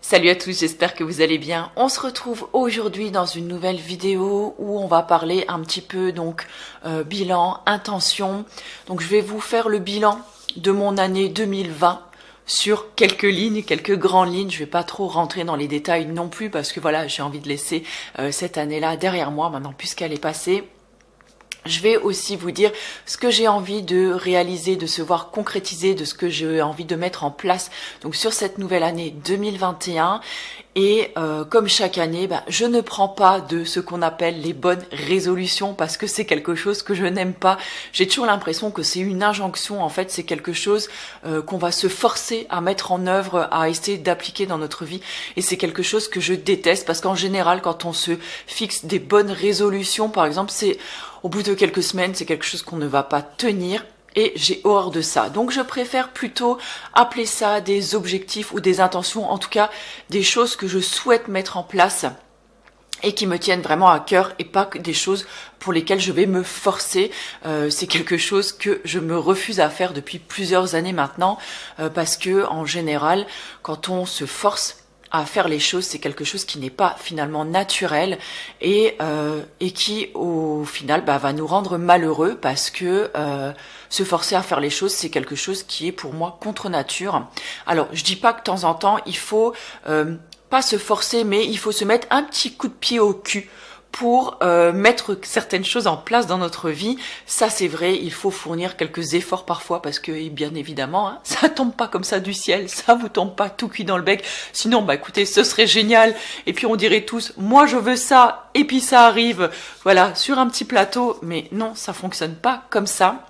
Salut à tous, j'espère que vous allez bien. On se retrouve aujourd'hui dans une nouvelle vidéo où on va parler un petit peu bilan, intention. Donc je vais vous faire le bilan de mon année 2020 sur quelques lignes, quelques grandes lignes. Je vais pas trop rentrer dans les détails non plus parce que voilà, j'ai envie de laisser cette année-là derrière moi maintenant puisqu'elle est passée. Je vais aussi vous dire ce que j'ai envie de réaliser, de se voir concrétiser, de ce que j'ai envie de mettre en place donc sur cette nouvelle année 2021. Et comme chaque année, je ne prends pas de ce qu'on appelle les bonnes résolutions parce que c'est quelque chose que je n'aime pas. J'ai toujours l'impression que c'est une injonction. En fait, c'est quelque chose qu'on va se forcer à mettre en œuvre, à essayer d'appliquer dans notre vie. Et c'est quelque chose que je déteste parce qu'en général, quand on se fixe des bonnes résolutions, par exemple, c'est au bout de quelques semaines, c'est quelque chose qu'on ne va pas tenir. Et j'ai horreur de ça. Donc je préfère plutôt appeler ça des objectifs ou des intentions, en tout cas des choses que je souhaite mettre en place et qui me tiennent vraiment à cœur et pas que des choses pour lesquelles je vais me forcer. C'est quelque chose que je me refuse à faire depuis plusieurs années maintenant parce que en général, quand on se force à faire les choses, c'est quelque chose qui n'est pas finalement naturel et qui au final va nous rendre malheureux parce que se forcer à faire les choses, c'est quelque chose qui est pour moi contre nature. Alors je dis pas que de temps en temps il faut pas se forcer, mais il faut se mettre un petit coup de pied au cul pour mettre certaines choses en place dans notre vie. Ça c'est vrai, il faut fournir quelques efforts parfois parce que bien évidemment, ça tombe pas comme ça du ciel, ça vous tombe pas tout cuit dans le bec. Sinon, écoutez, ce serait génial. Et puis on dirait tous, moi je veux ça, et puis ça arrive, voilà, sur un petit plateau. Mais non, ça fonctionne pas comme ça.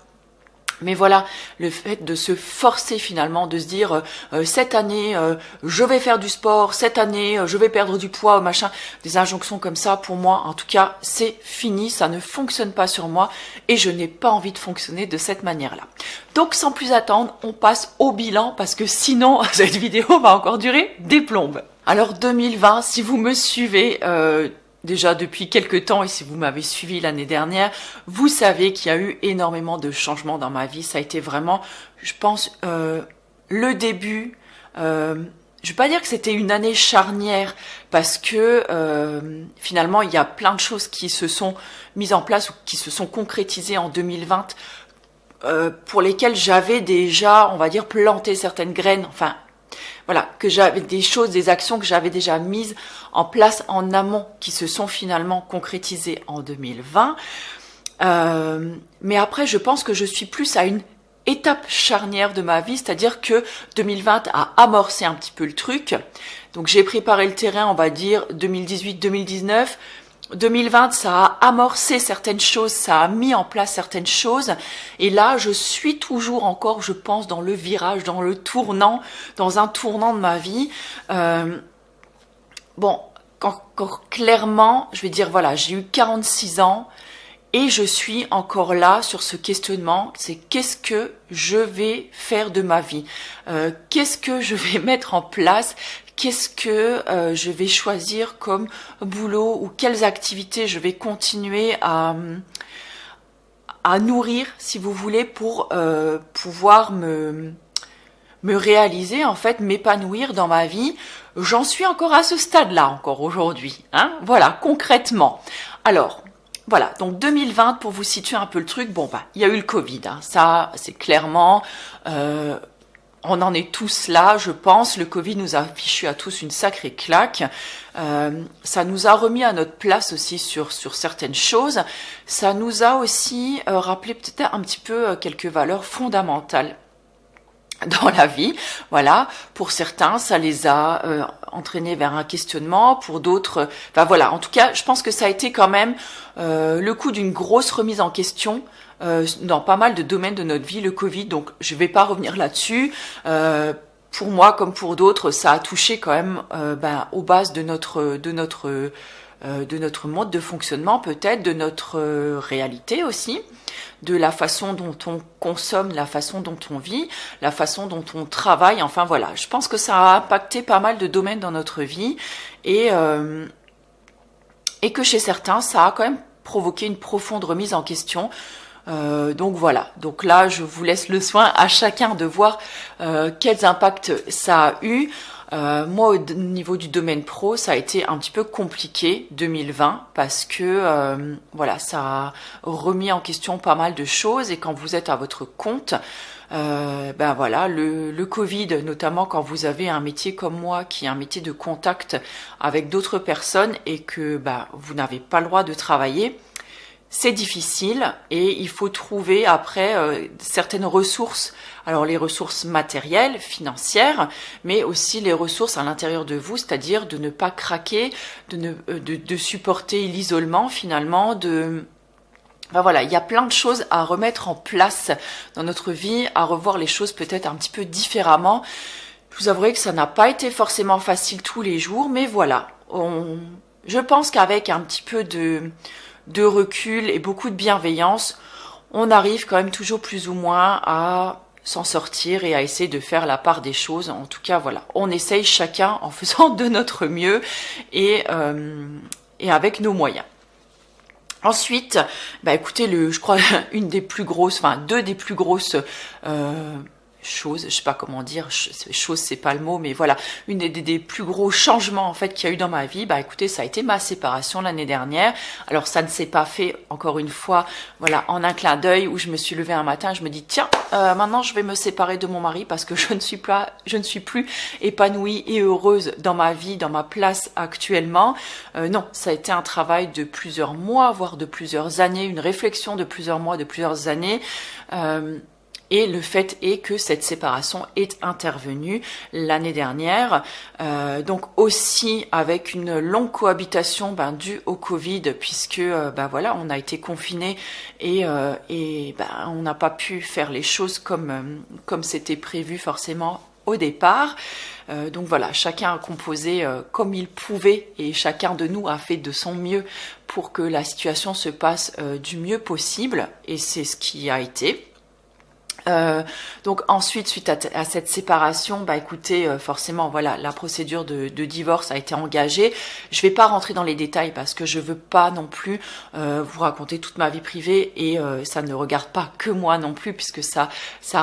Mais voilà, le fait de se forcer finalement, de se dire cette année je vais faire du sport, cette année je vais perdre du poids, machin, des injonctions comme ça, pour moi en tout cas c'est fini, ça ne fonctionne pas sur moi et je n'ai pas envie de fonctionner de cette manière-là. Donc sans plus attendre, on passe au bilan parce que sinon cette vidéo va encore durer des plombes. Alors 2020, si vous me suivez déjà depuis quelques temps, et si vous m'avez suivi l'année dernière, vous savez qu'il y a eu énormément de changements dans ma vie. Ça a été vraiment, je pense, le début. Je vais pas dire que c'était une année charnière, parce que finalement, il y a plein de choses qui se sont mises en place ou qui se sont concrétisées en 2020, pour lesquelles j'avais déjà, on va dire, planté certaines graines, enfin, voilà, que j'avais des choses, des actions que j'avais déjà mises en place en amont qui se sont finalement concrétisées en 2020. Mais après, je pense que je suis plus à une étape charnière de ma vie, c'est-à-dire que 2020 a amorcé un petit peu le truc. Donc j'ai préparé le terrain, on va dire 2018-2019. 2020, ça a amorcé certaines choses, ça a mis en place certaines choses. Et là, je suis toujours encore, je pense, dans le virage, dans le tournant, dans un tournant de ma vie. Encore clairement, je vais dire, voilà, j'ai eu 46 ans et je suis encore là sur ce questionnement. C'est qu'est-ce que je vais faire de ma vie? Qu'est-ce que je vais mettre en place? Qu'est-ce que je vais choisir comme boulot ou quelles activités je vais continuer à nourrir, si vous voulez, pour pouvoir me réaliser, en fait, m'épanouir dans ma vie. J'en suis encore à ce stade-là, encore aujourd'hui. Voilà, concrètement. Alors, voilà, donc 2020, pour vous situer un peu le truc, il y a eu le Covid. Ça, c'est clairement... on en est tous là, je pense. Le Covid nous a fichu à tous une sacrée claque. Ça nous a remis à notre place aussi sur certaines choses. Ça nous a aussi rappelé peut-être un petit peu quelques valeurs fondamentales dans la vie. Voilà, pour certains, ça les a entraînés vers un questionnement. Pour d'autres, voilà. En tout cas, je pense que ça a été quand même le coup d'une grosse remise en question dans pas mal de domaines de notre vie, le Covid, donc je vais pas revenir là-dessus. Pour moi, comme pour d'autres, ça a touché quand même aux bases de notre mode de fonctionnement, peut-être, de notre réalité aussi, de la façon dont on consomme, la façon dont on vit, la façon dont on travaille, enfin voilà. Je pense que ça a impacté pas mal de domaines dans notre vie et que chez certains, ça a quand même provoqué une profonde remise en question. Donc voilà, donc là je vous laisse le soin à chacun de voir quels impacts ça a eu. Moi, au niveau du domaine pro, ça a été un petit peu compliqué 2020 parce que voilà, ça a remis en question pas mal de choses et quand vous êtes à votre compte, ben voilà, le Covid, notamment quand vous avez un métier comme moi qui est un métier de contact avec d'autres personnes et que ben, vous n'avez pas le droit de travailler, c'est difficile et il faut trouver après certaines ressources. Alors les ressources matérielles, financières, mais aussi les ressources à l'intérieur de vous, c'est-à-dire de ne pas craquer, de supporter l'isolement finalement, ben voilà, il y a plein de choses à remettre en place dans notre vie, à revoir les choses peut-être un petit peu différemment. Je vous avouerai que ça n'a pas été forcément facile tous les jours, mais voilà, je pense qu'avec un petit peu de recul et beaucoup de bienveillance, on arrive quand même toujours plus ou moins à s'en sortir et à essayer de faire la part des choses. En tout cas, voilà, on essaye chacun en faisant de notre mieux et avec nos moyens. Ensuite, bah écoutez, je crois une des plus grosses, enfin deux des plus grosses choses, je sais pas comment dire, chose c'est pas le mot, mais voilà, une des plus gros changements en fait qu'il y a eu dans ma vie, bah écoutez, ça a été ma séparation l'année dernière. Alors ça ne s'est pas fait encore une fois, voilà, en un clin d'œil où je me suis levée un matin, et je me dis tiens, maintenant je vais me séparer de mon mari parce que je ne suis plus épanouie et heureuse dans ma vie, dans ma place actuellement. Non, ça a été un travail de plusieurs mois, voire de plusieurs années, une réflexion de plusieurs mois, de plusieurs années. Et le fait est que cette séparation est intervenue l'année dernière, donc aussi avec une longue cohabitation due au Covid, puisque voilà, on a été confinés et on n'a pas pu faire les choses comme c'était prévu forcément au départ. Donc voilà, chacun a composé comme il pouvait et chacun de nous a fait de son mieux pour que la situation se passe du mieux possible et c'est ce qui a été. Donc ensuite, suite à cette séparation, bah écoutez, forcément, voilà, la procédure de divorce a été engagée. Je vais pas rentrer dans les détails parce que je veux pas non plus vous raconter toute ma vie privée et ça ne regarde pas que moi non plus puisque ça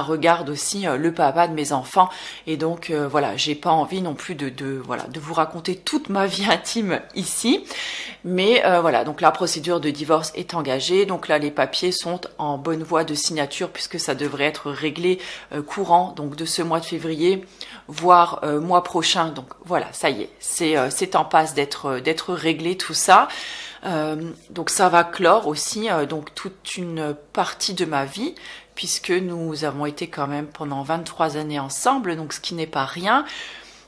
regarde aussi le papa de mes enfants et donc voilà, j'ai pas envie non plus de vous raconter toute ma vie intime ici. Mais voilà, donc la procédure de divorce est engagée. Donc là, les papiers sont en bonne voie de signature puisque ça devrait être réglé courant donc de ce mois de février, voire mois prochain. Donc voilà, ça y est, c'est en passe d'être réglé tout ça. Donc ça va clore aussi donc toute une partie de ma vie puisque nous avons été quand même pendant 23 années ensemble, donc ce qui n'est pas rien.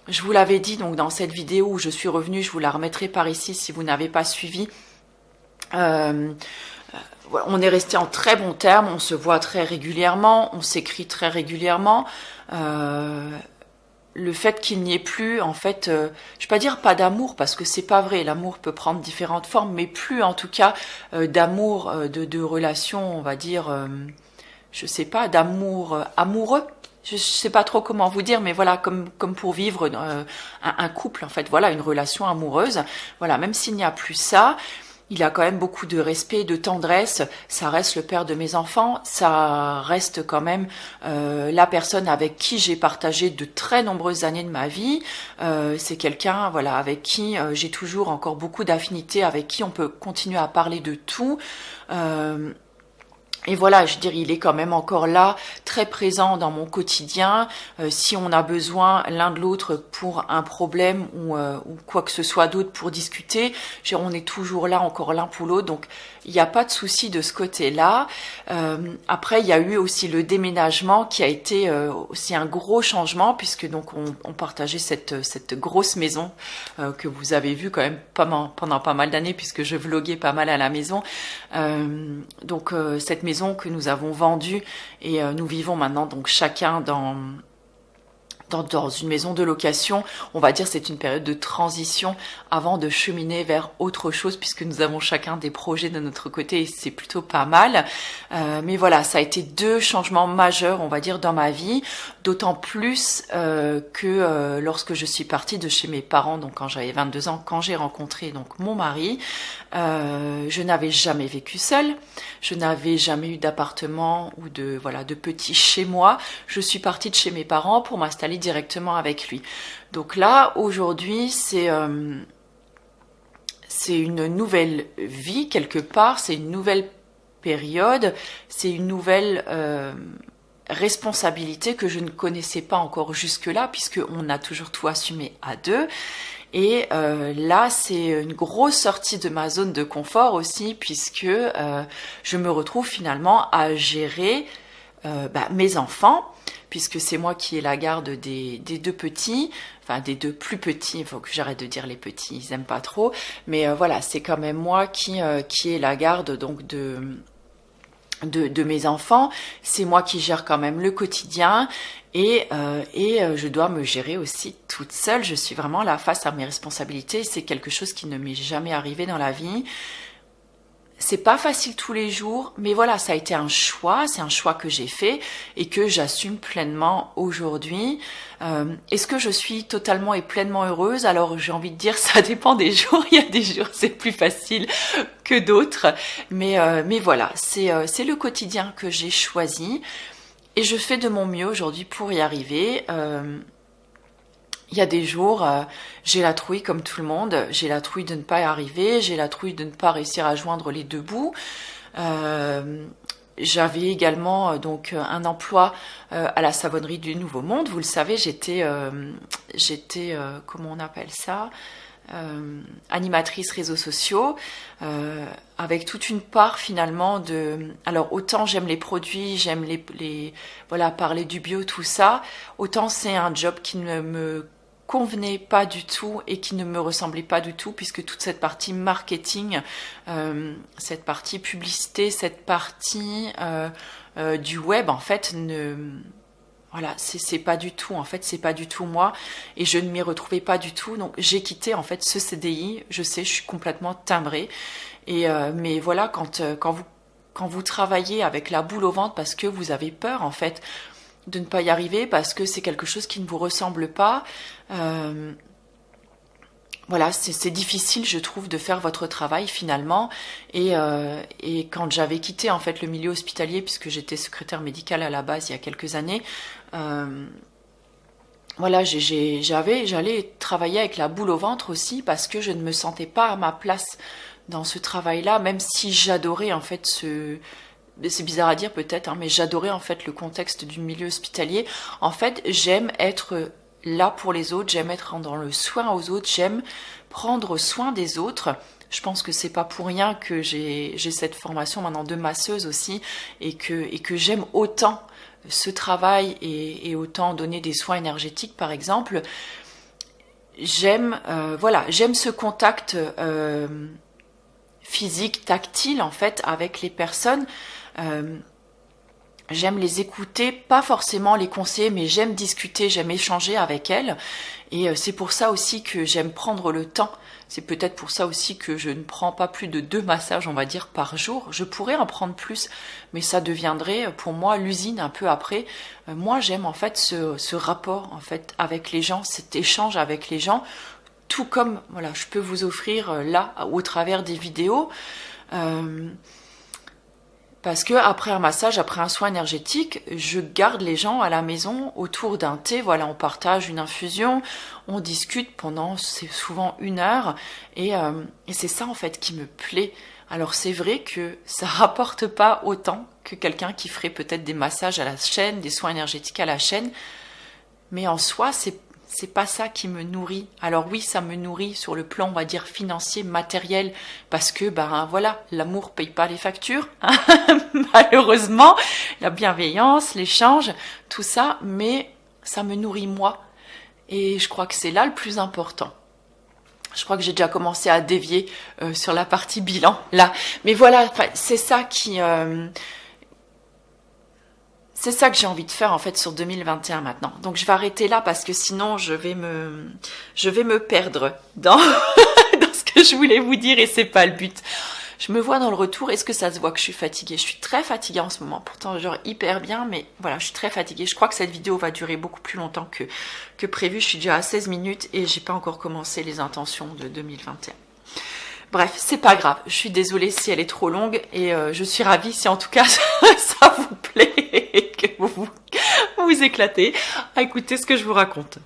Je vous l'avais dit donc dans cette vidéo où je suis revenue, je vous la remettrai par ici si vous n'avez pas suivi. On est resté en très bons termes, on se voit très régulièrement, on s'écrit très régulièrement. Le fait qu'il n'y ait plus, en fait, je vais pas dire pas d'amour parce que c'est pas vrai. L'amour peut prendre différentes formes, mais plus en tout cas d'amour, de relation, on va dire, je sais pas, d'amour amoureux. Je sais pas trop comment vous dire, mais voilà, comme pour vivre un couple, en fait, voilà, une relation amoureuse. Voilà, même s'il n'y a plus ça, il a quand même beaucoup de respect, de tendresse. Ça reste le père de mes enfants. Ça reste quand même la personne avec qui j'ai partagé de très nombreuses années de ma vie. C'est quelqu'un, voilà, avec qui j'ai toujours encore beaucoup d'affinités, avec qui on peut continuer à parler de tout. Et voilà, je veux dire, il est quand même encore là, très présent dans mon quotidien. Si on a besoin l'un de l'autre pour un problème ou quoi que ce soit d'autre pour discuter, je veux dire, on est toujours là, encore l'un pour l'autre. Donc, il n'y a pas de souci de ce côté-là. Après, il y a eu aussi le déménagement qui a été aussi un gros changement puisque donc on partageait cette grosse maison que vous avez vue quand même pendant pas mal d'années puisque je vloguais pas mal à la maison. Donc, cette maison que nous avons vendue et nous vivons maintenant donc chacun dans une maison de location. On va dire c'est une période de transition avant de cheminer vers autre chose puisque nous avons chacun des projets de notre côté et c'est plutôt pas mal. Mais voilà, ça a été deux changements majeurs, on va dire, dans ma vie, d'autant plus que lorsque je suis partie de chez mes parents, donc quand j'avais 22 ans, quand j'ai rencontré donc mon mari, je n'avais jamais vécu seule, je n'avais jamais eu d'appartement ou de petit chez moi. Je suis partie de chez mes parents pour m'installer aller directement avec lui. Donc là, aujourd'hui, c'est une nouvelle vie quelque part, c'est une nouvelle période, c'est une nouvelle responsabilité que je ne connaissais pas encore jusque-là, puisqu'on a toujours tout assumé à deux. Et là, c'est une grosse sortie de ma zone de confort aussi, puisque je me retrouve finalement à gérer mes enfants, puisque c'est moi qui ai la garde des deux petits, enfin des deux plus petits, il faut que j'arrête de dire les petits, ils aiment pas trop, mais voilà, c'est quand même moi qui ai la garde donc de mes enfants, c'est moi qui gère quand même le quotidien et je dois me gérer aussi toute seule. Je suis vraiment là face à mes responsabilités. C'est quelque chose qui ne m'est jamais arrivé dans la vie. C'est pas facile tous les jours, mais voilà, ça a été un choix, c'est un choix que j'ai fait et que j'assume pleinement aujourd'hui. Est-ce que je suis totalement et pleinement heureuse? Alors j'ai envie de dire, ça dépend des jours. Il y a des jours c'est plus facile que d'autres, mais voilà, c'est le quotidien que j'ai choisi et je fais de mon mieux aujourd'hui pour y arriver. Il y a des jours, j'ai la trouille comme tout le monde, j'ai la trouille de ne pas y arriver, j'ai la trouille de ne pas réussir à joindre les deux bouts. J'avais également donc un emploi à la savonnerie du Nouveau Monde. Vous le savez, j'étais comment on appelle ça, animatrice réseaux sociaux, avec toute une part finalement de... Alors autant j'aime les produits, j'aime les voilà, parler du bio, tout ça, autant c'est un job qui ne me convenait pas du tout et qui ne me ressemblait pas du tout, puisque toute cette partie marketing, cette partie publicité, cette partie du web en fait voilà, c'est pas du tout, en fait, c'est pas du tout moi, et je ne m'y retrouvais pas du tout, donc j'ai quitté en fait ce CDI. Je sais, je suis complètement timbrée, et mais voilà, quand vous travaillez avec la boule au ventre parce que vous avez peur en fait de ne pas y arriver, parce que c'est quelque chose qui ne vous ressemble pas, voilà, c'est difficile, je trouve, de faire votre travail finalement. Et quand j'avais quitté en fait le milieu hospitalier, puisque j'étais secrétaire médicale à la base il y a quelques années, voilà, j'allais travailler avec la boule au ventre aussi, parce que je ne me sentais pas à ma place dans ce travail-là, même si j'adorais en fait c'est bizarre à dire peut-être, hein, mais j'adorais en fait le contexte du milieu hospitalier. En fait, j'aime être là pour les autres, j'aime être dans le soin aux autres, j'aime prendre soin des autres. Je pense que c'est pas pour rien que j'ai cette formation maintenant de masseuse aussi, et que j'aime autant ce travail et autant donner des soins énergétiques par exemple. J'aime voilà, j'aime ce contact physique, tactile en fait avec les personnes. J'aime les écouter, pas forcément les conseiller, mais j'aime discuter, j'aime échanger avec elles. Et c'est pour ça aussi que j'aime prendre le temps. C'est peut-être pour ça aussi que je ne prends pas plus de 2 massages, on va dire, par jour. Je pourrais en prendre plus, mais ça deviendrait pour moi l'usine un peu après. Moi, j'aime en fait ce rapport en fait avec les gens, cet échange avec les gens. Tout comme, voilà, je peux vous offrir là, au travers des vidéos. Parce que après un massage, après un soin énergétique, je garde les gens à la maison autour d'un thé. Voilà, on partage une infusion, on discute pendant, c'est souvent 1 heure, et c'est ça en fait qui me plaît. Alors c'est vrai que ça rapporte pas autant que quelqu'un qui ferait peut-être des massages à la chaîne, des soins énergétiques à la chaîne, mais en soi c'est pas ça qui me nourrit. Alors oui, ça me nourrit sur le plan, on va dire, financier, matériel, parce que, ben voilà, l'amour paye pas les factures, hein, malheureusement, la bienveillance, l'échange, tout ça, mais ça me nourrit moi. Et je crois que c'est là le plus important. Je crois que j'ai déjà commencé à dévier sur la partie bilan, là. Mais voilà, c'est ça qui... c'est ça que j'ai envie de faire en fait sur 2021 maintenant. Donc je vais arrêter là parce que sinon je vais me perdre dans, dans ce que je voulais vous dire et c'est pas le but. Je me vois dans le retour. Est-ce que ça se voit que je suis fatiguée? Je suis très fatiguée en ce moment. Pourtant genre hyper bien, mais voilà, je suis très fatiguée. Je crois que cette vidéo va durer beaucoup plus longtemps que prévu. Je suis déjà à 16 minutes et j'ai pas encore commencé les intentions de 2021. Bref, c'est pas grave. Je suis désolée si elle est trop longue et je suis ravie si en tout cas ça vous plaît. que vous éclatez à écouter ce que je vous raconte.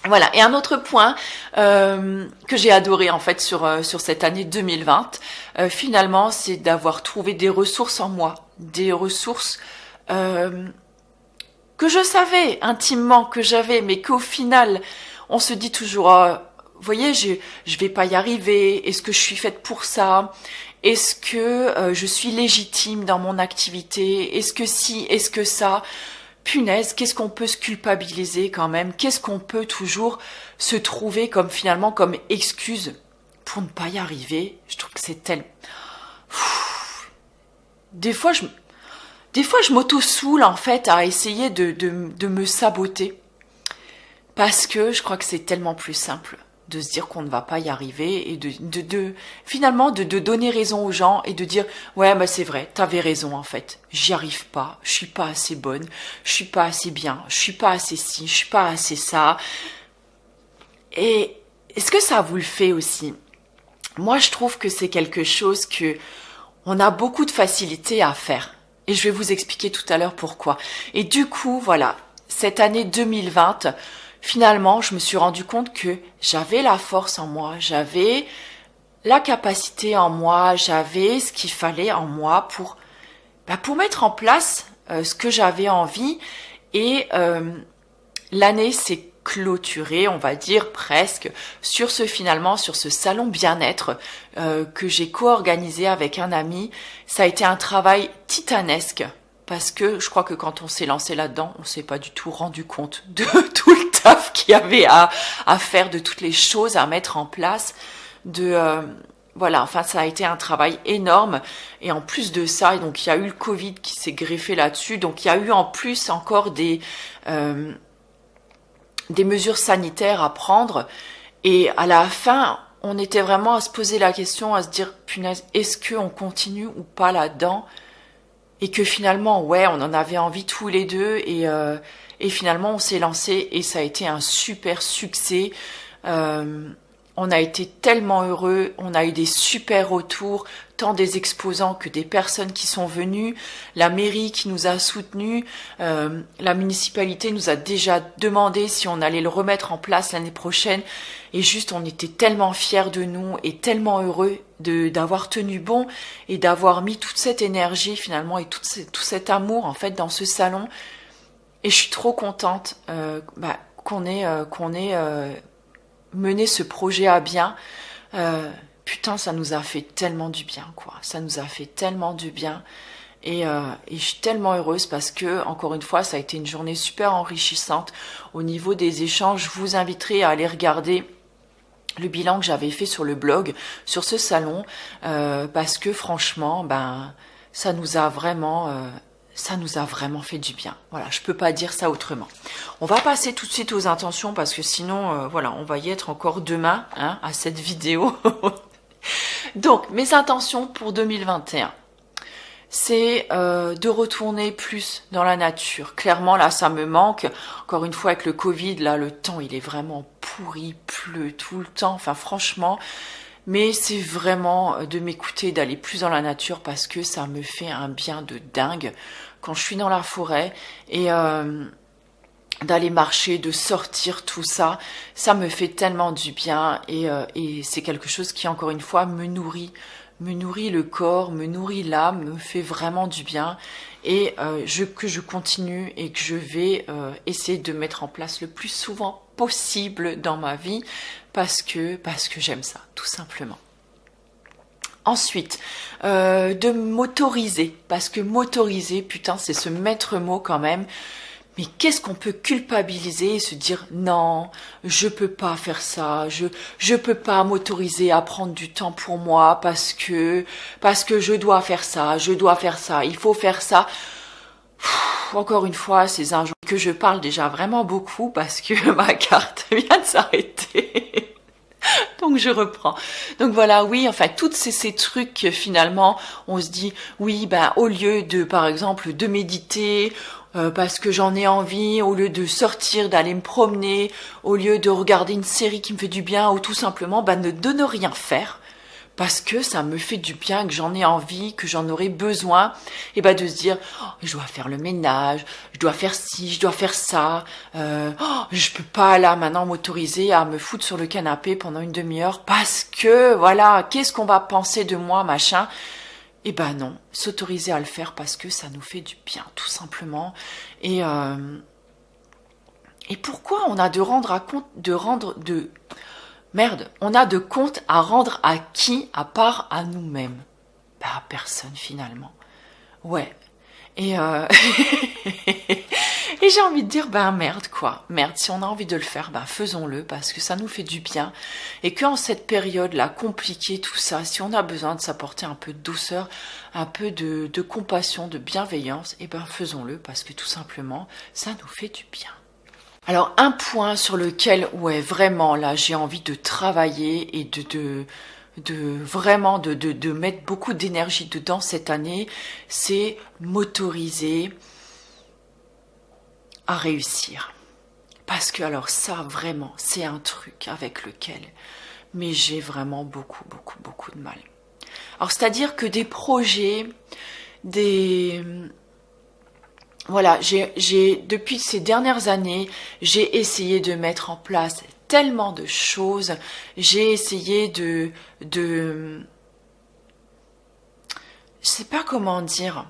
Voilà. Et un autre point que j'ai adoré en fait sur cette année 2020, finalement, c'est d'avoir trouvé des ressources en moi, des ressources que je savais intimement que j'avais, mais qu'au final, on se dit toujours, oh, vous voyez, je vais pas y arriver. Est-ce que je suis faite pour ça? Est-ce que je suis légitime dans mon activité? Est-ce que si? Est-ce que ça? Punaise, qu'est-ce qu'on peut se culpabiliser quand même? Qu'est-ce qu'on peut toujours se trouver comme finalement comme excuse pour ne pas y arriver? Je trouve que c'est tellement... Des fois, je m'auto-soule en fait à essayer de me saboter. Parce que je crois que c'est tellement plus simple de se dire qu'on ne va pas y arriver et finalement de donner raison aux gens et de dire ouais bah c'est vrai, t'avais raison en fait, j'y arrive pas, je suis pas assez bonne, je suis pas assez bien, je suis pas assez ci, je suis pas assez ça. Et est-ce que ça vous le fait aussi? Moi je trouve que c'est quelque chose que on a beaucoup de facilité à faire et je vais vous expliquer tout à l'heure pourquoi. Et du coup voilà, cette année 2020, finalement, je me suis rendu compte que j'avais la force en moi, j'avais la capacité en moi, j'avais ce qu'il fallait en moi pour mettre en place ce que j'avais envie. Et l'année s'est clôturée, on va dire presque, sur ce salon bien-être que j'ai co-organisé avec un ami. Ça a été un travail titanesque. Parce que je crois que quand on s'est lancé là-dedans, on s'est pas du tout rendu compte de tout le taf qu'il y avait à faire, de toutes les choses à mettre en place. Voilà, enfin ça a été un travail énorme. Et en plus de ça, donc il y a eu le Covid qui s'est greffé là-dessus. Donc il y a eu en plus encore des mesures sanitaires à prendre. Et à la fin, on était vraiment à se poser la question, à se dire, punaise, est-ce qu'on continue ou pas là-dedans ? Et que finalement, ouais, on en avait envie tous les deux et finalement on s'est lancé et ça a été un super succès. On a été tellement heureux, on a eu des super retours, tant des exposants que des personnes qui sont venues, la mairie qui nous a soutenus, la municipalité nous a déjà demandé si on allait le remettre en place l'année prochaine et juste on était tellement fiers de nous et tellement heureux d'avoir tenu bon et d'avoir mis toute cette énergie finalement et tout cet amour en fait dans ce salon et je suis trop contente qu'on ait mener ce projet à bien. Putain, ça nous a fait tellement du bien, quoi. Ça nous a fait tellement du bien. Et je suis tellement heureuse parce que, encore une fois, ça a été une journée super enrichissante. Au niveau des échanges, je vous inviterai à aller regarder le bilan que j'avais fait sur le blog, sur ce salon, parce que franchement, ça nous a vraiment fait du bien. Voilà, je peux pas dire ça autrement. On va passer tout de suite aux intentions parce que sinon, voilà, on va y être encore demain à cette vidéo. Donc, mes intentions pour 2021, c'est de retourner plus dans la nature. Clairement, là, ça me manque. Encore une fois, avec le Covid, là, le temps, il est vraiment pourri, il pleut tout le temps. Enfin, franchement... Mais c'est vraiment de m'écouter, d'aller plus dans la nature parce que ça me fait un bien de dingue quand je suis dans la forêt et d'aller marcher, de sortir, tout ça, ça me fait tellement du bien et c'est quelque chose qui, encore une fois, me nourrit le corps, me nourrit l'âme, me fait vraiment du bien et que je continue et que je vais essayer de mettre en place le plus souvent possible dans ma vie parce que j'aime ça, tout simplement. Ensuite, de m'autoriser, parce que m'autoriser, putain, c'est ce maître mot quand même. Mais qu'est-ce qu'on peut culpabiliser et se dire non, je peux pas faire ça, je peux pas m'autoriser à prendre du temps pour moi parce que je dois faire ça, il faut faire ça. Encore une fois, ces injonctions que je parle déjà vraiment beaucoup parce que ma carte vient de s'arrêter. Donc je reprends. Donc voilà, oui, enfin toutes ces trucs finalement, on se dit oui, au lieu de par exemple de méditer parce que j'en ai envie, au lieu de sortir, d'aller me promener, au lieu de regarder une série qui me fait du bien ou tout simplement de ne rien faire parce que ça me fait du bien, que j'en ai envie, que j'en aurais besoin, et ben de se dire oh, je dois faire le ménage, je dois faire ci, je dois faire ça, je peux pas là maintenant m'autoriser à me foutre sur le canapé pendant une demi-heure parce que voilà, qu'est-ce qu'on va penser de moi, machin. Eh ben non, s'autoriser à le faire parce que ça nous fait du bien, tout simplement. Et pourquoi on a on a de compte à rendre à qui, à part à nous-mêmes? Ben à personne finalement. Ouais. Et et j'ai envie de dire, ben merde quoi, merde, si on a envie de le faire, ben faisons-le parce que ça nous fait du bien. Et qu'en cette période-là, compliquée, tout ça, si on a besoin de s'apporter un peu de douceur, un peu de compassion, de bienveillance, et ben faisons-le parce que tout simplement, ça nous fait du bien. Alors un point sur lequel, ouais, vraiment, là, j'ai envie de travailler et de vraiment de mettre beaucoup d'énergie dedans cette année, c'est m'autoriser à réussir. Parce que alors ça, vraiment, c'est un truc avec lequel, mais j'ai vraiment beaucoup de mal. Alors c'est-à-dire que des projets, voilà, depuis ces dernières années, j'ai essayé de mettre en place tellement de choses. J'ai essayé je sais pas comment dire.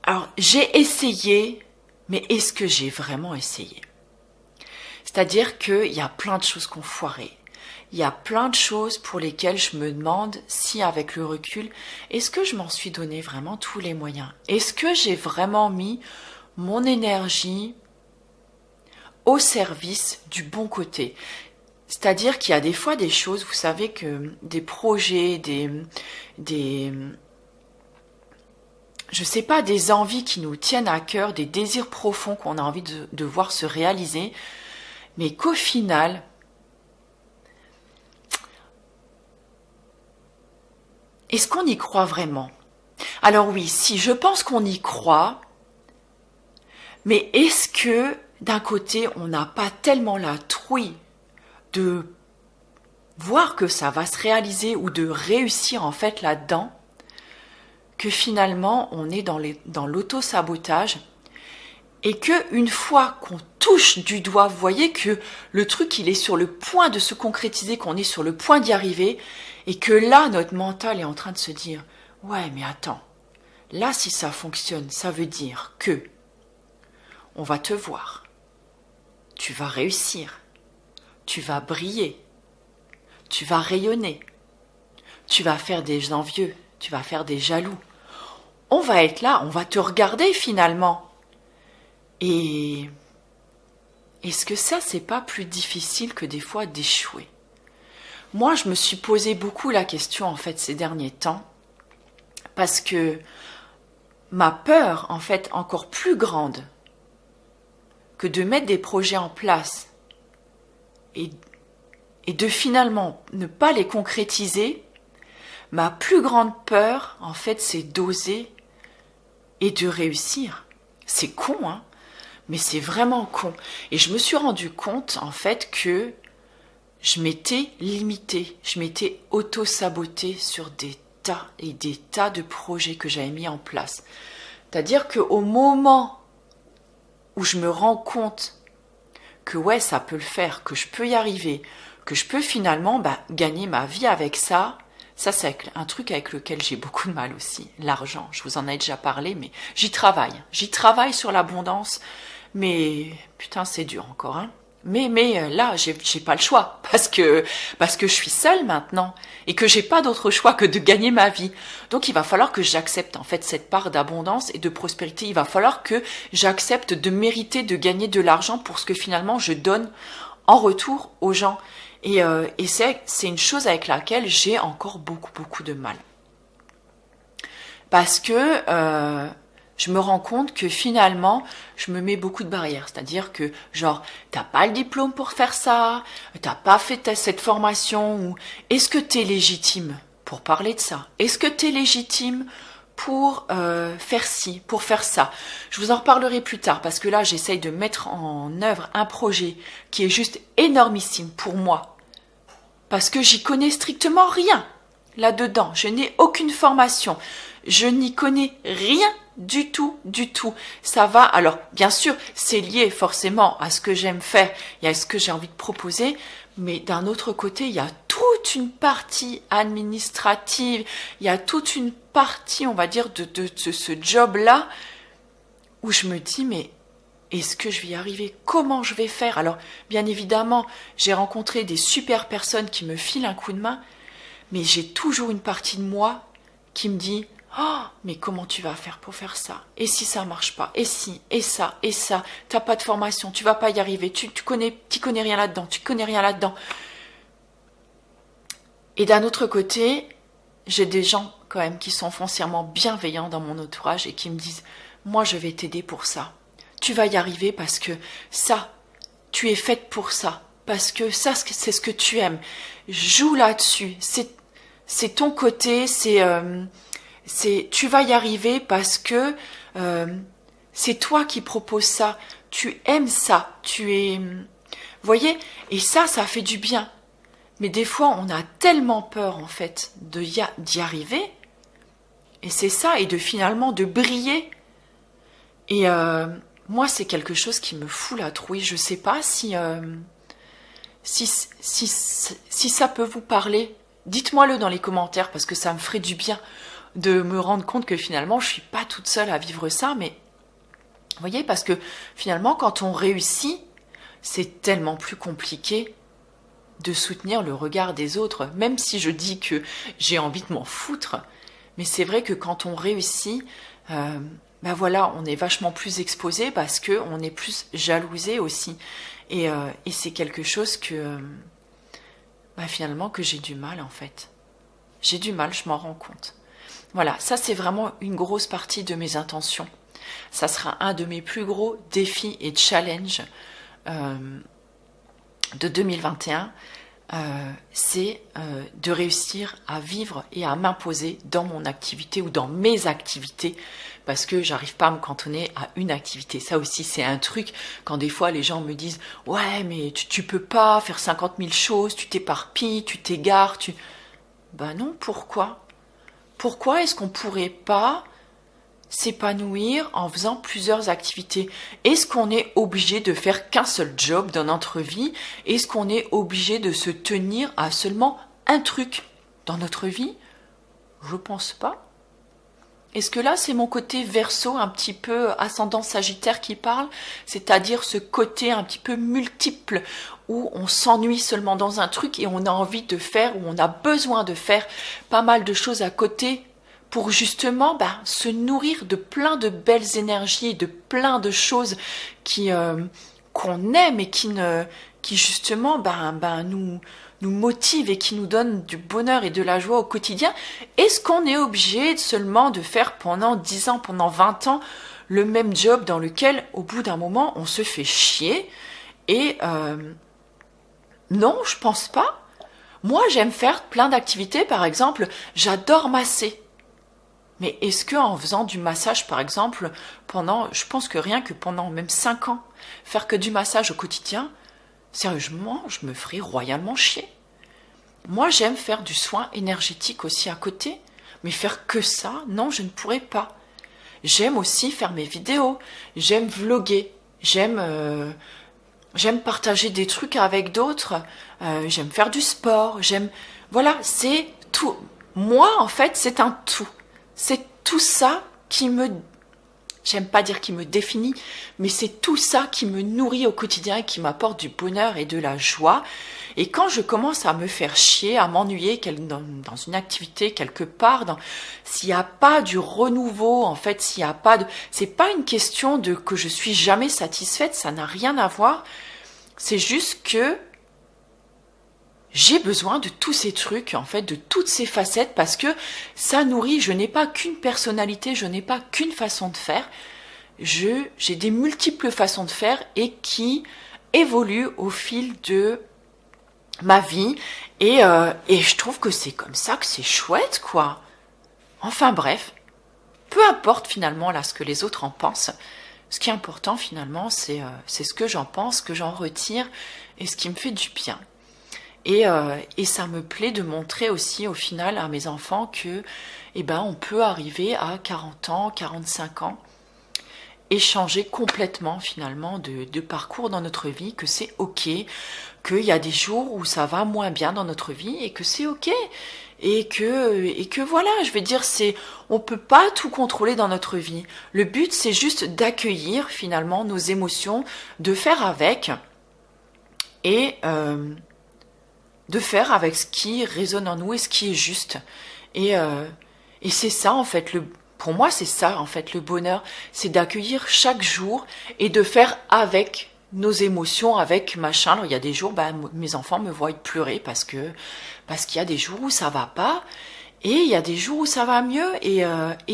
Alors, j'ai essayé, mais est-ce que j'ai vraiment essayé? C'est-à-dire qu'il y a plein de choses qui ont foiré. Il y a plein de choses pour lesquelles je me demande si, avec le recul, est-ce que je m'en suis donné vraiment tous les moyens? Est-ce que j'ai vraiment mis mon énergie au service du bon côté? C'est-à-dire qu'il y a des fois des choses, vous savez que des projets, je sais pas, des envies qui nous tiennent à cœur, des désirs profonds qu'on a envie de voir se réaliser, mais qu'au final, est-ce qu'on y croit vraiment? Alors oui, si, je pense qu'on y croit, mais est-ce que, d'un côté, on n'a pas tellement la trouille de voir que ça va se réaliser ou de réussir en fait là-dedans, que finalement, on est dans l'auto-sabotage et que une fois qu'on touche du doigt, vous voyez que le truc, il est sur le point de se concrétiser, qu'on est sur le point d'y arriver, et que là, notre mental est en train de se dire « Ouais, mais attends, là, si ça fonctionne, ça veut dire que on va te voir, tu vas réussir, tu vas briller, tu vas rayonner, tu vas faire des envieux, tu vas faire des jaloux. On va être là, on va te regarder finalement. » Et est-ce que ça, c'est pas plus difficile que des fois d'échouer? Moi, je me suis posé beaucoup la question, en fait, ces derniers temps, parce que ma peur, en fait, encore plus grande que de mettre des projets en place et de finalement ne pas les concrétiser, ma plus grande peur, en fait, c'est d'oser et de réussir. C'est con, hein? Mais c'est vraiment con. Et je me suis rendu compte, en fait, que je m'étais limitée, je m'étais auto-sabotée sur des tas et des tas de projets que j'avais mis en place. C'est-à-dire qu'au moment où je me rends compte que ouais, ça peut le faire, que je peux y arriver, que je peux finalement gagner ma vie avec ça, ça c'est un truc avec lequel j'ai beaucoup de mal aussi, l'argent. Je vous en ai déjà parlé, mais j'y travaille. J'y travaille sur l'abondance. Mais putain, c'est dur encore, hein. Mais là, j'ai pas le choix parce que je suis seule maintenant et que j'ai pas d'autre choix que de gagner ma vie. Donc il va falloir que j'accepte en fait cette part d'abondance et de prospérité. Il va falloir que j'accepte de mériter de gagner de l'argent pour ce que finalement je donne en retour aux gens. Et c'est une chose avec laquelle j'ai encore beaucoup de mal. Parce que je me rends compte que finalement, je me mets beaucoup de barrières. C'est-à-dire que, genre, t'as pas le diplôme pour faire ça, t'as pas fait cette formation, ou est-ce que t'es légitime pour parler de ça? Est-ce que t'es légitime pour faire ci, pour faire ça? Je vous en reparlerai plus tard, parce que là, j'essaye de mettre en œuvre un projet qui est juste énormissime pour moi. parce que j'y connais strictement rien là-dedans. Je n'ai aucune formation. Je n'y connais rien du tout, du tout. Ça va, alors bien sûr, c'est lié forcément à ce que j'aime faire et à ce que j'ai envie de proposer, mais d'un autre côté, il y a toute une partie administrative, il y a toute une partie, on va dire, de ce job-là, où je me dis, mais est-ce que je vais y arriver? Comment je vais faire? Alors, bien évidemment, j'ai rencontré des super personnes qui me filent un coup de main, mais j'ai toujours une partie de moi qui me dit « Oh, mais comment tu vas faire pour faire ça? Et si ça marche pas? Et si? Et ça? T'as pas de formation, tu vas pas y arriver, tu connais rien là-dedans, tu connais rien là-dedans. » Et d'un autre côté, j'ai des gens quand même qui sont foncièrement bienveillants dans mon entourage et qui me disent « Moi, je vais t'aider pour ça. Tu vas y arriver parce que ça, tu es faite pour ça. Parce que ça, c'est ce que tu aimes. Joue là-dessus. C'est ton côté, tu vas y arriver parce que c'est toi qui proposes ça. Tu aimes ça. Vous voyez? Et ça fait du bien. Mais des fois, on a tellement peur, en fait, d'y arriver. Et c'est ça, et finalement de briller. Et moi, c'est quelque chose qui me fout la trouille. Je sais pas si ça peut vous parler. Dites-moi-le dans les commentaires, parce que ça me ferait du bien de me rendre compte que finalement, je suis pas toute seule à vivre ça. Mais vous voyez, parce que finalement, quand on réussit, c'est tellement plus compliqué de soutenir le regard des autres, même si je dis que j'ai envie de m'en foutre. Mais c'est vrai que quand on réussit, ben voilà, on est vachement plus exposé parce que on est plus jalousé aussi. Et c'est quelque chose que finalement que j'ai du mal en fait. J'ai du mal, je m'en rends compte. Voilà, ça c'est vraiment une grosse partie de mes intentions. Ça sera un de mes plus gros défis et challenges de 2021. C'est de réussir à vivre et à m'imposer dans mon activité ou dans mes activités, parce que j'arrive pas à me cantonner à une activité. Ça aussi c'est un truc, quand des fois les gens me disent ouais mais tu peux pas faire 50 000 choses, tu t'éparpilles, tu t'égares, ben non, pourquoi est-ce qu'on pourrait pas s'épanouir en faisant plusieurs activités? Est-ce qu'on est obligé de faire qu'un seul job dans notre vie? Est-ce qu'on est obligé de se tenir à seulement un truc dans notre vie? Je pense pas. Est-ce que là c'est mon côté Verseau, un petit peu ascendant Sagittaire qui parle, c'est-à-dire ce côté un petit peu multiple où on s'ennuie seulement dans un truc et on a envie de faire, ou on a besoin de faire pas mal de choses à côté pour justement se nourrir de plein de belles énergies, de plein de choses qu'on aime et qui justement nous motivent et qui nous donnent du bonheur et de la joie au quotidien. Est-ce qu'on est obligé seulement de faire pendant 10 ans, pendant 20 ans le même job dans lequel au bout d'un moment on se fait chier? Et non, je pense pas. Moi j'aime faire plein d'activités, par exemple j'adore masser. Mais est-ce qu'en faisant du massage, par exemple, je pense que rien que pendant même 5 ans, faire que du massage au quotidien, sérieusement, je me ferais royalement chier. Moi, j'aime faire du soin énergétique aussi à côté, mais faire que ça, non, je ne pourrais pas. J'aime aussi faire mes vidéos, j'aime vloguer, j'aime partager des trucs avec d'autres, j'aime faire du sport, voilà, c'est tout. Moi, en fait, c'est un tout. C'est tout ça j'aime pas dire qui me définit, mais c'est tout ça qui me nourrit au quotidien et qui m'apporte du bonheur et de la joie. Et quand je commence à me faire chier, à m'ennuyer dans une activité quelque part, s'il n'y a pas du renouveau, en fait, c'est pas une question de que je suis jamais satisfaite, ça n'a rien à voir. C'est juste que j'ai besoin de tous ces trucs, en fait, de toutes ces facettes, parce que ça nourrit. Je n'ai pas qu'une personnalité, je n'ai pas qu'une façon de faire. J'ai des multiples façons de faire et qui évoluent au fil de ma vie. Et je trouve que c'est comme ça que c'est chouette, quoi. Enfin bref, peu importe finalement là ce que les autres en pensent. Ce qui est important finalement, c'est ce que j'en pense, ce que j'en retire et ce qui me fait du bien. Et ça me plaît de montrer aussi au final à mes enfants que on peut arriver à 40 ans, 45 ans et changer complètement finalement de parcours dans notre vie, que c'est ok, qu'il y a des jours où ça va moins bien dans notre vie et que c'est ok. Et que voilà, je vais dire, on peut pas tout contrôler dans notre vie. Le but, c'est juste d'accueillir finalement nos émotions, de faire avec et de faire avec ce qui résonne en nous et ce qui est juste. Et c'est ça en fait, pour moi c'est ça en fait le bonheur, c'est d'accueillir chaque jour et de faire avec nos émotions, avec machin. Alors il y a des jours, mes enfants me voient pleurer parce qu'il y a des jours où ça va pas et il y a des jours où ça va mieux et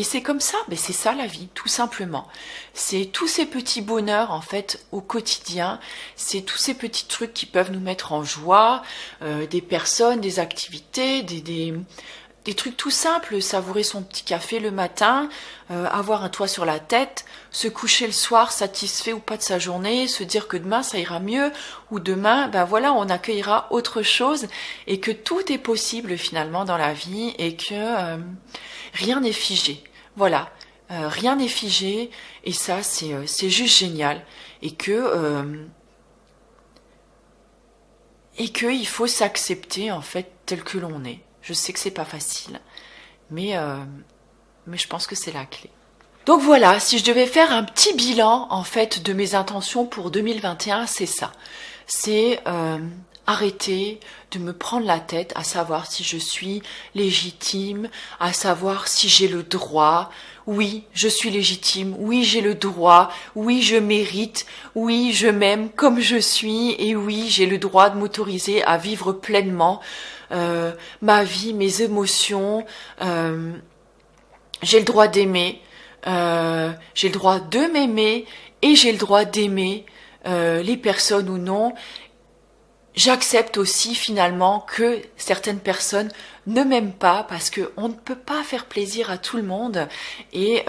c'est comme ça. Mais c'est ça la vie, tout simplement. C'est tous ces petits bonheurs en fait au quotidien. C'est tous ces petits trucs qui peuvent nous mettre en joie, des personnes, des activités, des trucs tout simples, savourer son petit café le matin, avoir un toit sur la tête, se coucher le soir satisfait ou pas de sa journée, se dire que demain ça ira mieux, ou demain, voilà, on accueillera autre chose, et que tout est possible finalement dans la vie, et que rien n'est figé. Voilà, rien n'est figé, et ça c'est juste génial, et que il faut s'accepter en fait tel que l'on est. Je sais que c'est pas facile, mais je pense que c'est la clé. Donc voilà, si je devais faire un petit bilan en fait de mes intentions pour 2021, c'est ça. C'est arrêter de me prendre la tête à savoir si je suis légitime, à savoir si j'ai le droit. Oui, je suis légitime, oui, j'ai le droit, oui, je mérite, oui, je m'aime comme je suis, et oui, j'ai le droit de m'autoriser à vivre pleinement ma vie, mes émotions, j'ai le droit d'aimer, j'ai le droit de m'aimer, et j'ai le droit d'aimer les personnes ou non. J'accepte aussi finalement que certaines personnes ne m'aiment pas parce que on ne peut pas faire plaisir à tout le monde et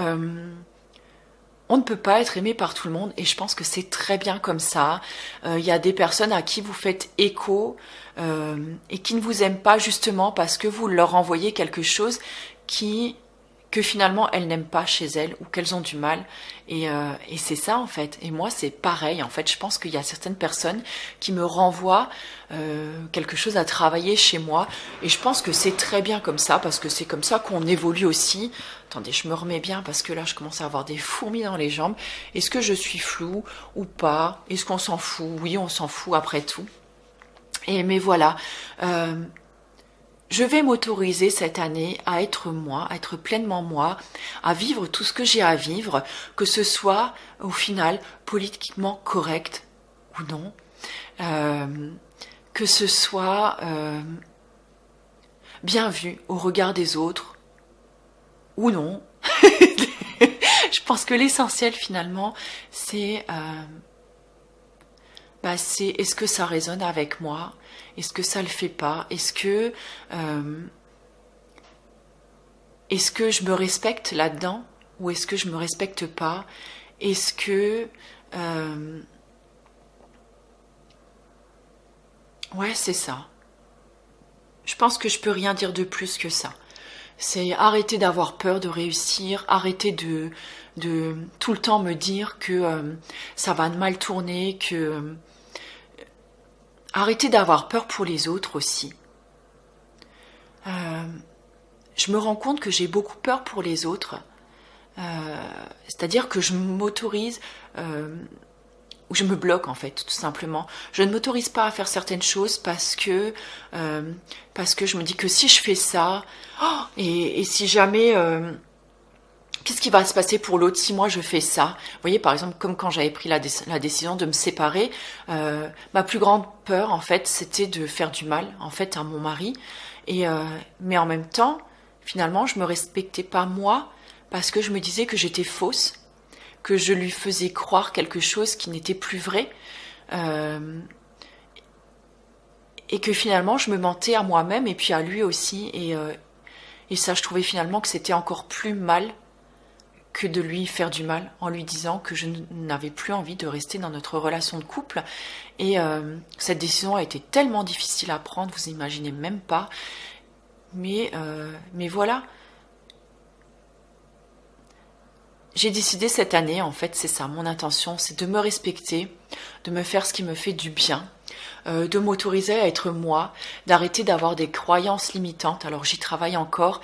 on ne peut pas être aimé par tout le monde et je pense que c'est très bien comme ça. Y a des personnes à qui vous faites écho et qui ne vous aiment pas justement parce que vous leur envoyez quelque chose que finalement elles n'aiment pas chez elles ou qu'elles ont du mal et c'est ça en fait. Et moi c'est pareil en fait, je pense qu'il y a certaines personnes qui me renvoient quelque chose à travailler chez moi et je pense que c'est très bien comme ça parce que c'est comme ça qu'on évolue aussi. Attendez, je me remets bien parce que là je commence à avoir des fourmis dans les jambes. Est-ce que je suis floue ou pas? Est-ce qu'on s'en fout? Oui, on s'en fout après tout. Mais voilà, je vais m'autoriser cette année à être moi, à être pleinement moi, à vivre tout ce que j'ai à vivre, que ce soit au final politiquement correct ou non, que ce soit bien vu au regard des autres ou non. Je pense que l'essentiel finalement, c'est est-ce que ça résonne avec moi? Est-ce que ça le fait pas? Est-ce que je me respecte là-dedans? Ou est-ce que je me respecte pas? Est-ce que ouais, c'est ça. Je pense que je peux rien dire de plus que ça. C'est arrêter d'avoir peur de réussir, arrêter de tout le temps me dire que ça va mal tourner, que arrêter d'avoir peur pour les autres aussi. Je me rends compte que j'ai beaucoup peur pour les autres. C'est-à-dire que je m'autorise, ou je me bloque en fait, tout simplement. Je ne m'autorise pas à faire certaines choses parce que je me dis que si je fais ça, et si jamais... qu'est-ce qui va se passer pour l'autre si moi je fais ça? Vous voyez, par exemple, comme quand j'avais pris la décision de me séparer, ma plus grande peur, en fait, c'était de faire du mal, en fait, à mon mari. Mais en même temps, finalement, je me respectais pas moi, parce que je me disais que j'étais fausse, que je lui faisais croire quelque chose qui n'était plus vrai, et que finalement, je me mentais à moi-même, et puis à lui aussi, et ça, je trouvais finalement que c'était encore plus mal que de lui faire du mal en lui disant que je n'avais plus envie de rester dans notre relation de couple. Et cette décision a été tellement difficile à prendre, vous imaginez même pas. Mais voilà. J'ai décidé cette année, en fait, c'est ça, mon intention, c'est de me respecter, de me faire ce qui me fait du bien, de m'autoriser à être moi, d'arrêter d'avoir des croyances limitantes. Alors j'y travaille encore,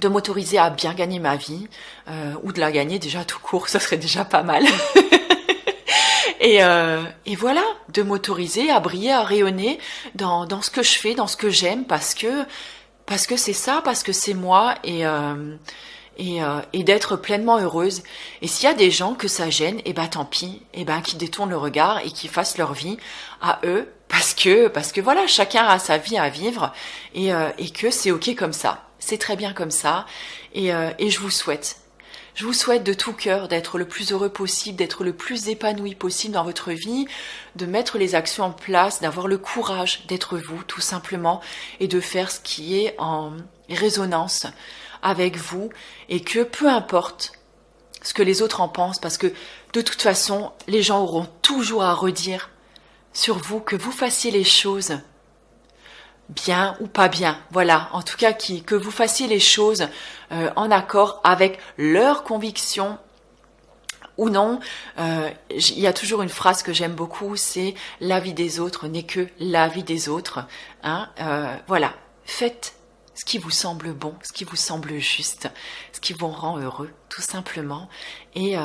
de m'autoriser à bien gagner ma vie, ou de la gagner déjà tout court, ça serait déjà pas mal. Et voilà, de m'autoriser à briller, à rayonner dans ce que je fais, dans ce que j'aime, parce que c'est ça, parce que c'est moi, et d'être pleinement heureuse. Et s'il y a des gens que ça gêne, et ben tant pis, et ben qu'ils détournent le regard et qu'ils fassent leur vie à eux, parce que voilà, chacun a sa vie à vivre, et que c'est ok comme ça, c'est très bien comme ça, et je vous souhaite de tout cœur d'être le plus heureux possible, d'être le plus épanoui possible dans votre vie, de mettre les actions en place, d'avoir le courage d'être vous, tout simplement, et de faire ce qui est en résonance avec vous, et que peu importe ce que les autres en pensent, parce que de toute façon, les gens auront toujours à redire sur vous, que vous fassiez les choses bien ou pas bien, voilà, en tout cas que vous fassiez les choses en accord avec leurs convictions ou non. Il y a toujours une phrase que j'aime beaucoup, c'est « la vie des autres n'est que la vie des autres ». Voilà, faites ce qui vous semble bon, ce qui vous semble juste, ce qui vous rend heureux, tout simplement. Et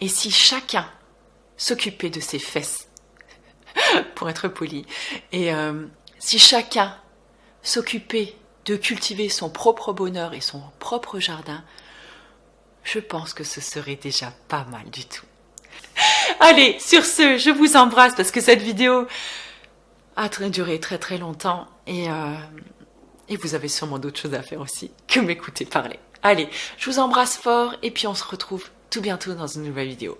si chacun s'occupait de ses fesses, pour être poli, et si chacun s'occupait de cultiver son propre bonheur et son propre jardin, je pense que ce serait déjà pas mal du tout. Allez, sur ce, je vous embrasse parce que cette vidéo a duré très très longtemps, et vous avez sûrement d'autres choses à faire aussi que m'écouter parler. Allez, je vous embrasse fort, et puis on se retrouve tout bientôt dans une nouvelle vidéo.